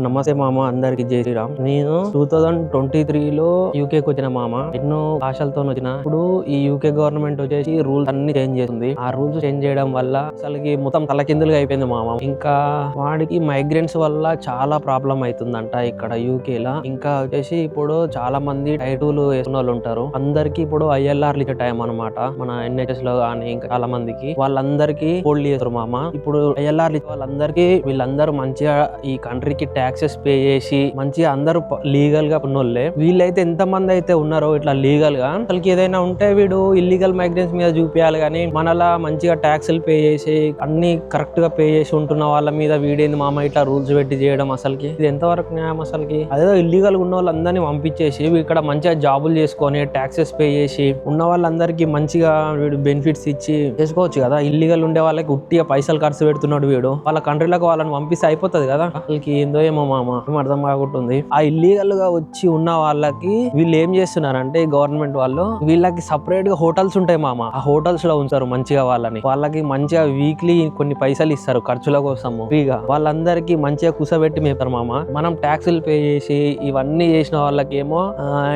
నమస్తే మామ, అందరికి జై శ్రీరామ్. నేను 2023లో యూకేకి వచ్చిన మామ. ఎన్నో ఆశలతో వచ్చిన. ఇప్పుడు ఈ యూకే గవర్నమెంట్ వచ్చేసి రూల్స్ అన్ని చేంజ్ చేస్తుంది. ఆ రూల్స్ చేంజ్ చేయడం వల్ల అసలుకి మొత్తం తలకిందులుగా అయిపోయింది మామ. ఇంకా వాడికి మైగ్రెంట్స్ వల్ల చాలా ప్రాబ్లం అవుతుందంట ఇక్కడ యూకేలా. ఇంకా వచ్చేసి ఇప్పుడు చాలా మంది టైటూలు వేసుకున్న వాళ్ళు ఉంటారు. అందరికి ఇప్పుడు ఐఎల్ఆర్ ఇచ్చే టైం అనమాట. మన NHS లో కానీ ఇంకా చాలా మందికి వాళ్ళందరికీ హోల్డ్ చేస్తారు మామ. ఇప్పుడు ఐఎల్ఆర్ ఇచ్చే వాళ్ళందరికీ వీళ్ళందరూ మంచిగా ఈ కంట్రీకి ట్యాక్సెస్ పే చేసి మంచిగా అందరూ లీగల్ గా ఉన్నోళ్ళే. వీళ్ళైతే ఎంత మంది అయితే ఉన్నారో ఇట్లా లీగల్ గా, అసలుకి ఏదైనా ఉంటే వీడు ఇల్లీగల్ మైగ్రెంట్స్ మీద చూపించాలి. కానీ మనలా మంచిగా ట్యాక్సులు పే చేసి అన్ని కరెక్ట్ గా పే చేసి ఉంటున్న వాళ్ళ మీద వీడేంది మామ ఇట్లా రూల్స్ పెట్టి చేయడం? అసలుకి ఇది ఎంతవరకు న్యాయం? అసలుకి అదేదో ఇల్లీగల్ ఉన్న వాళ్ళందరినీ పంపించేసి ఇక్కడ మంచిగా జాబులు చేసుకొని ట్యాక్సెస్ పే చేసి ఉన్న వాళ్ళందరికీ మంచిగా వీడు బెనిఫిట్స్ ఇచ్చి చేసుకోవచ్చు కదా. ఇల్లీగల్ ఉండే వాళ్ళకి ఉట్టిగా పైసలు ఖర్చు పెడుతున్నాడు వీడు. వాళ్ళ కంట్రీలకు వాళ్ళని పంపిస్తే అయిపోతుంది కదా. అసలుకి ఏందో ఏమో మామ, ఏం అర్థం కాకుంటుంది. ఆ ఇల్లీగల్ గా వచ్చి ఉన్న వాళ్ళకి వీళ్ళు ఏం చేస్తున్నారంటే గవర్నమెంట్ వాళ్ళు వీళ్ళకి సపరేట్ గా హోటల్స్ ఉంటాయి మామ. ఆ హోటల్స్ లో ఉంచారు మంచిగా వాళ్ళకి మంచిగా వీక్లీ కొన్ని పైసలు ఇస్తారు ఖర్చుల కోసము ఫ్రీగా. వాళ్ళందరికీ మంచిగా కూసబెట్టి మేపుతారు మామ. మనం ట్యాక్సులు పే చేసి ఇవన్నీ చేసిన వాళ్ళకి ఏమో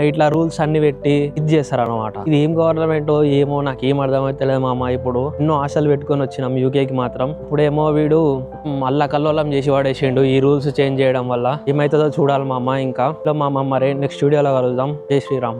ఇట్లా రూల్స్ అన్ని పెట్టి ఇది చేస్తారు అనమాట. ఇది ఏం గవర్నమెంట్ ఏమో నాకేం అర్థమైతలేదు మామ. ఇప్పుడు ఎన్నో ఆశలు పెట్టుకొని వచ్చినాం యూకేకి మాత్రం. ఇప్పుడేమో వీడు మళ్ళా కల్లోలం చేసి వాడేసిండు ఈ రూల్స్ చేంజ్ చేయడం వల్ల. ఏమైతుందో చూడాలి మామ. ఇంకా మామ మరి నెక్స్ట్ వీడియోలో కలుద్దాం. జై శ్రీరామ్.